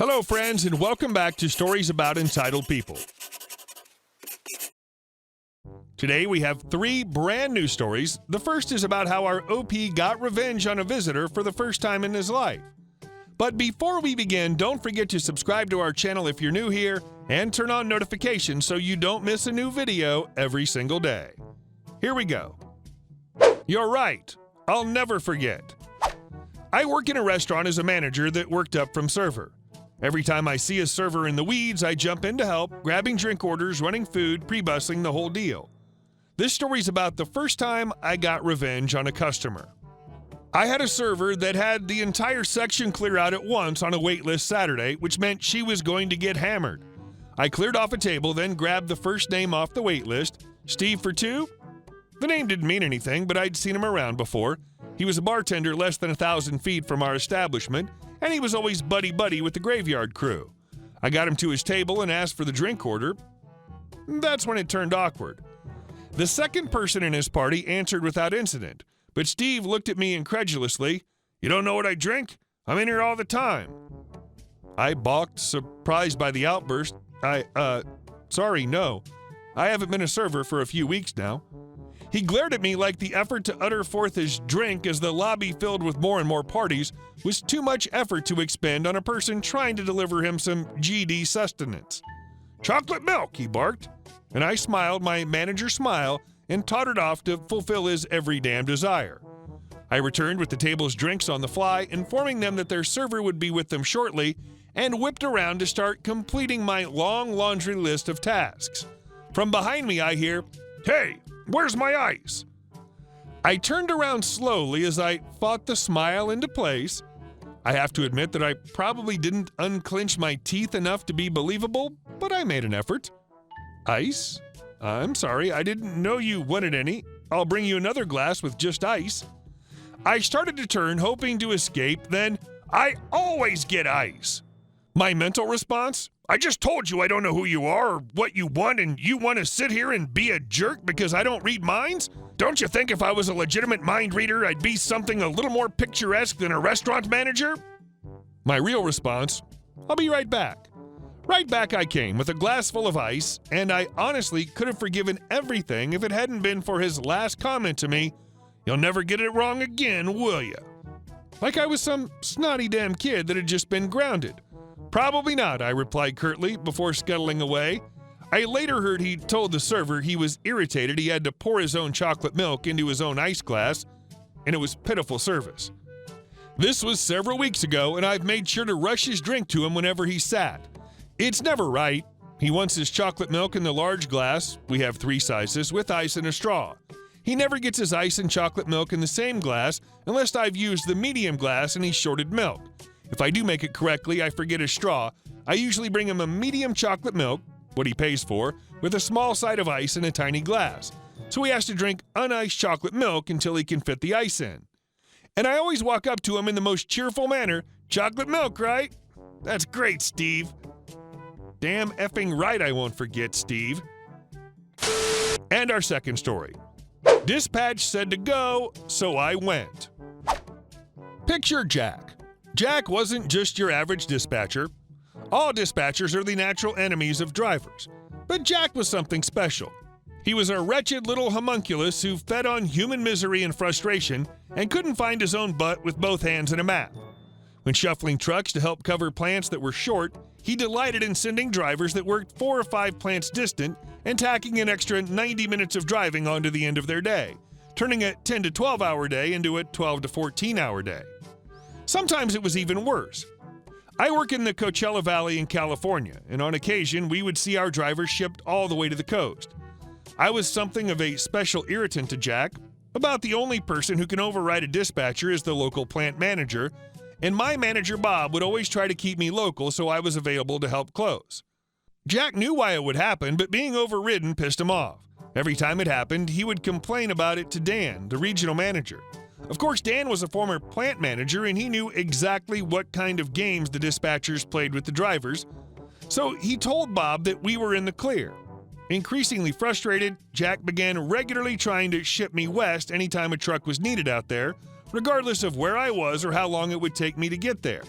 Hello, friends, and welcome back to Stories About Entitled People. Today we have 3 brand new stories. The first is about how our OP got revenge on a visitor for the first time in his life. But before we begin, don't forget to subscribe to our channel if you're new here and turn on notifications so you don't miss a new video every single day. Here we go. You're right. I'll never forget. I work in a restaurant as a manager that worked up from server. Every time I see a server in the weeds, I jump in to help, grabbing drink orders, running food, pre-bussing, the whole deal. This story's about the first time I got revenge on a customer. I had a server that had the entire section clear out at once on a wait list Saturday, which meant she was going to get hammered. I cleared off a table, then grabbed the first name off the wait list, Steve for 2. The name didn't mean anything, but I'd seen him around before. He was a bartender less than 1,000 feet from our establishment, and he was always buddy-buddy with the graveyard crew. I got him to his table and asked for the drink order. That's when it turned awkward. The second person in his party answered without incident, but Steve looked at me incredulously. "You don't know what I drink? I'm in here all the time." I balked, surprised by the outburst. Sorry, no. I haven't been a server for a few weeks now. He glared at me like the effort to utter forth his drink as the lobby filled with more and more parties was too much effort to expend on a person trying to deliver him some GD sustenance. "Chocolate milk," he barked, and I smiled my manager smile and tottered off to fulfill his every damn desire. I returned with the table's drinks on the fly, informing them that their server would be with them shortly, and whipped around to start completing my long laundry list of tasks. From behind me I hear, "Hey, where's my ice?" I turned around slowly as I fought the smile into place. I have to admit that I probably didn't unclench my teeth enough to be believable, but I made an effort. "Ice? I'm sorry, I didn't know you wanted any. I'll bring you another glass with just ice." I started to turn, hoping to escape, then, "I always get ice." My mental response? "I just told you I don't know who you are or what you want, and you want to sit here and be a jerk because I don't read minds? Don't you think if I was a legitimate mind reader, I'd be something a little more picturesque than a restaurant manager?" My real response? "I'll be right back." Right back I came with a glass full of ice, and I honestly could have forgiven everything if it hadn't been for his last comment to me, "You'll never get it wrong again, will ya?" Like I was some snotty damn kid that had just been grounded. "Probably not," I replied curtly before scuttling away. I later heard he told the server he was irritated he had to pour his own chocolate milk into his own ice glass, and it was pitiful service. This was several weeks ago, and I've made sure to rush his drink to him whenever he sat. It's never right. He wants his chocolate milk in the large glass, we have 3 sizes, with ice and a straw. He never gets his ice and chocolate milk in the same glass unless I've used the medium glass and he's shorted milk. If I do make it correctly, I forget his straw. I usually bring him a medium chocolate milk, what he pays for, with a small side of ice in a tiny glass. So he has to drink uniced chocolate milk until he can fit the ice in. And I always walk up to him in the most cheerful manner, "Chocolate milk, right?" "That's great, Steve." Damn effing right I won't forget, Steve. And our second story. Dispatch said to go, so I went. Picture Jack. Jack wasn't just your average dispatcher. All dispatchers are the natural enemies of drivers, but Jack was something special. He was a wretched little homunculus who fed on human misery and frustration and couldn't find his own butt with both hands and a map. When shuffling trucks to help cover plants that were short, he delighted in sending drivers that worked 4 or 5 plants distant and tacking an extra 90 minutes of driving onto the end of their day, turning a 10 to 12-hour day into a 12 to 14-hour day. Sometimes it was even worse. I work in the Coachella Valley in California, and on occasion we would see our drivers shipped all the way to the coast. I was something of a special irritant to Jack. About the only person who can override a dispatcher is the local plant manager, and my manager Bob would always try to keep me local so I was available to help close. Jack knew why it would happen, but being overridden pissed him off. Every time it happened, he would complain about it to Dan, the regional manager. Of course, Dan was a former plant manager, and he knew exactly what kind of games the dispatchers played with the drivers, so he told Bob that we were in the clear. Increasingly frustrated, Jack began regularly trying to ship me west anytime a truck was needed out there, regardless of where I was or how long it would take me to get there.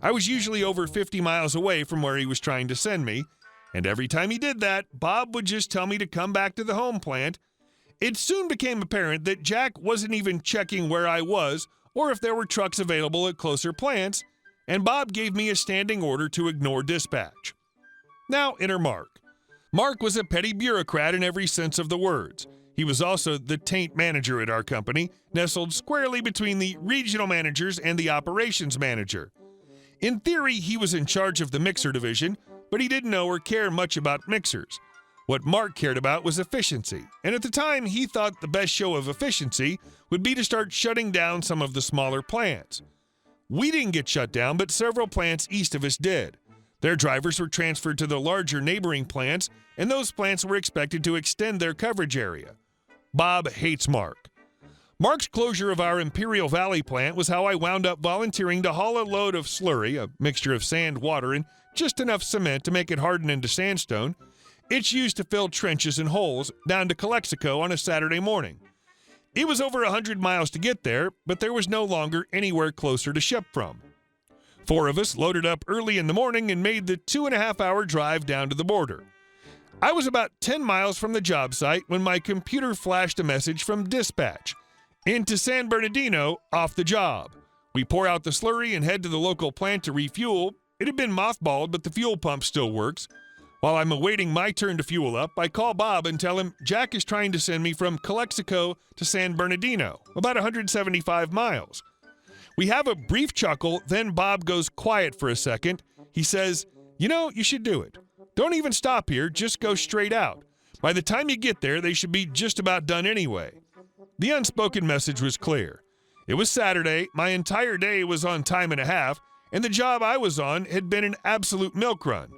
I was usually over 50 miles away from where he was trying to send me, and every time he did that, Bob would just tell me to come back to the home plant. It soon became apparent that Jack wasn't even checking where I was or if there were trucks available at closer plants, and Bob gave me a standing order to ignore dispatch. Now enter Mark. Mark was a petty bureaucrat in every sense of the words. He was also the taint manager at our company, nestled squarely between the regional managers and the operations manager. In theory, he was in charge of the mixer division, but he didn't know or care much about mixers. What Mark cared about was efficiency, and at the time he thought the best show of efficiency would be to start shutting down some of the smaller plants. We didn't get shut down, but several plants east of us did. Their drivers were transferred to the larger neighboring plants, and those plants were expected to extend their coverage area. Bob hates Mark. Mark's closure of our Imperial Valley plant was how I wound up volunteering to haul a load of slurry, a mixture of sand, water, and just enough cement to make it harden into sandstone. It's used to fill trenches and holes down to Calexico on a Saturday morning. It was over 100 miles to get there, but there was no longer anywhere closer to ship from. 4 of us loaded up early in the morning and made the 2.5-hour drive down to the border. I was about 10 miles from the job site when my computer flashed a message from dispatch. Into San Bernardino, off the job. We pour out the slurry and head to the local plant to refuel. It had been mothballed, but the fuel pump still works. While I'm awaiting my turn to fuel up, I call Bob and tell him Jack is trying to send me from Calexico to San Bernardino, about 175 miles. We have a brief chuckle, then Bob goes quiet for a second. He says, you should do it. Don't even stop here, just go straight out. By the time you get there, they should be just about done anyway. The unspoken message was clear. It was Saturday, my entire day was on time and a half, and the job I was on had been an absolute milk run.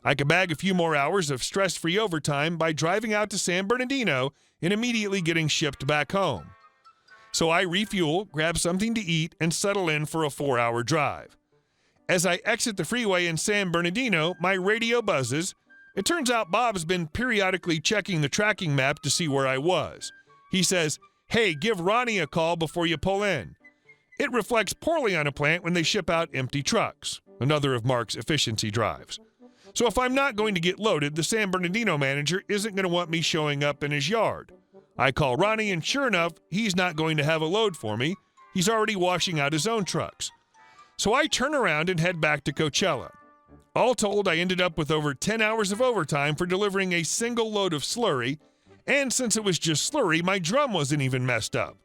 I could bag a few more hours of stress-free overtime by driving out to San Bernardino and immediately getting shipped back home. So I refuel, grab something to eat, and settle in for a 4-hour drive. As I exit the freeway in San Bernardino, my radio buzzes. It turns out Bob's been periodically checking the tracking map to see where I was. He says, "Hey, give Ronnie a call before you pull in." It reflects poorly on a plant when they ship out empty trucks, another of Mark's efficiency drives. So if I'm not going to get loaded, the San Bernardino manager isn't going to want me showing up in his yard. I call Ronnie, and sure enough, he's not going to have a load for me. He's already washing out his own trucks. So I turn around and head back to Coachella. All told, I ended up with over 10 hours of overtime for delivering a single load of slurry, and since it was just slurry, my drum wasn't even messed up.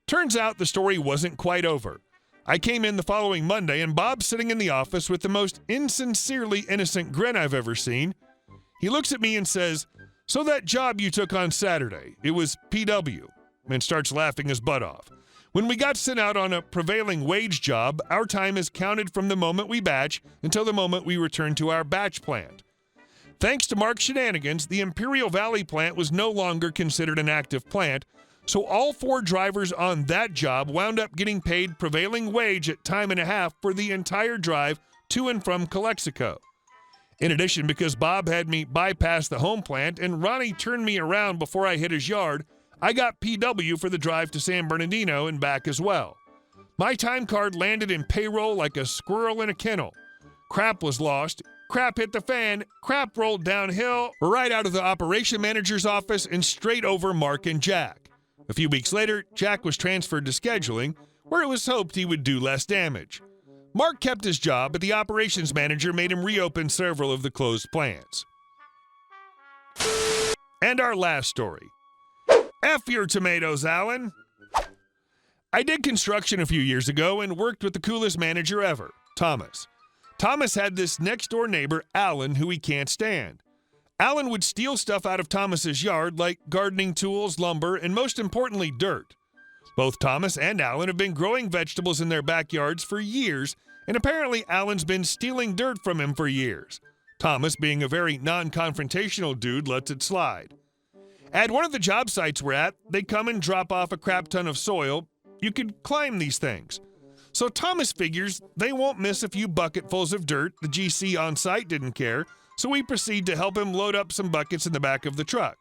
Turns out the story wasn't quite over. I came in the following Monday, and Bob's sitting in the office with the most insincerely innocent grin I've ever seen. He looks at me and says, "So that job you took on Saturday, it was PW," and starts laughing his butt off. When we got sent out on a prevailing wage job, our time is counted from the moment we batch until the moment we return to our batch plant. Thanks to Mark's shenanigans, the Imperial Valley plant was no longer considered an active plant, so all 4 drivers on that job wound up getting paid prevailing wage at time and a half for the entire drive to and from Calexico. In addition, because Bob had me bypass the home plant and Ronnie turned me around before I hit his yard, I got PW for the drive to San Bernardino and back as well. My time card landed in payroll like a squirrel in a kennel. Crap was lost. Crap hit the fan. Crap rolled downhill, right out of the operation manager's office and straight over Mark and Jack. A few weeks later, Jack was transferred to scheduling, where it was hoped he would do less damage. Mark kept his job, but the operations manager made him reopen several of the closed plants. And our last story. F your tomatoes, Alan. I did construction a few years ago and worked with the coolest manager ever, Thomas. Thomas had this next-door neighbor, Alan, who he can't stand. Alan would steal stuff out of Thomas's yard like gardening tools, lumber, and most importantly, dirt. Both Thomas and Alan have been growing vegetables in their backyards for years, and apparently Alan's been stealing dirt from him for years. Thomas, being a very non-confrontational dude, lets it slide. At one of the job sites we're at, they come and drop off a crap ton of soil. You could climb these things. So Thomas figures they won't miss a few bucketfuls of dirt. The GC on site didn't care, so we proceed to help him load up some buckets in the back of the truck.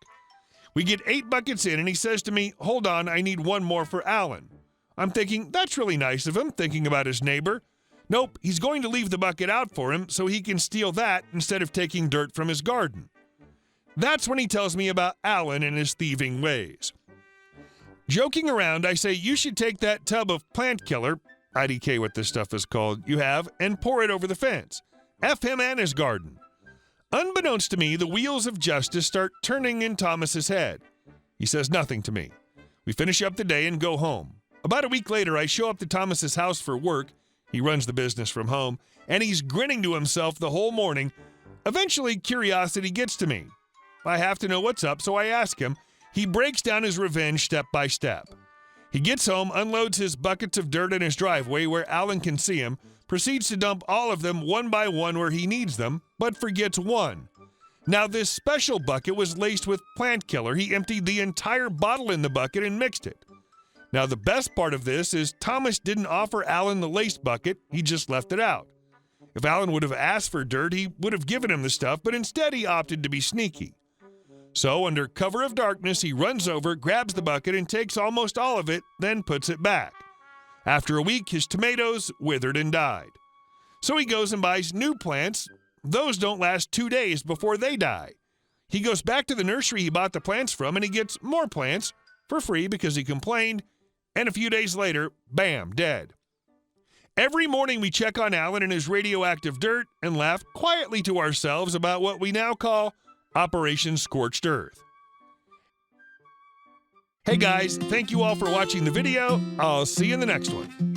We get 8 buckets in, and he says to me, "Hold on, I need one more for Alan." I'm thinking, that's really nice of him, thinking about his neighbor. Nope, he's going to leave the bucket out for him so he can steal that instead of taking dirt from his garden. That's when he tells me about Alan and his thieving ways. Joking around, I say you should take that tub of plant killer, IDK what this stuff is called, you have, and pour it over the fence. F him and his garden. Unbeknownst to me, the wheels of justice start turning in Thomas's head. He says nothing to me. We finish up the day and go home. About a week later, I show up to Thomas's house for work. He runs the business from home, and he's grinning to himself the whole morning. Eventually, curiosity gets to me. I have to know what's up, so I ask him. He breaks down his revenge step by step. He gets home, unloads his buckets of dirt in his driveway where Alan can see him, proceeds to dump all of them one by one where he needs them, but forgets one. Now, this special bucket was laced with plant killer. He emptied the entire bottle in the bucket and mixed it. Now, the best part of this is Thomas didn't offer Alan the laced bucket, he just left it out. If Alan would have asked for dirt, he would have given him the stuff, but instead he opted to be sneaky. So, under cover of darkness, he runs over, grabs the bucket, and takes almost all of it, then puts it back. After a week, his tomatoes withered and died. So he goes and buys new plants. Those don't last 2 days before they die. He goes back to the nursery he bought the plants from, and he gets more plants for free because he complained. And a few days later, bam, dead. Every morning we check on Alan and his radioactive dirt and laugh quietly to ourselves about what we now call Operation Scorched Earth. Hey guys, thank you all for watching the video. I'll see you in the next one.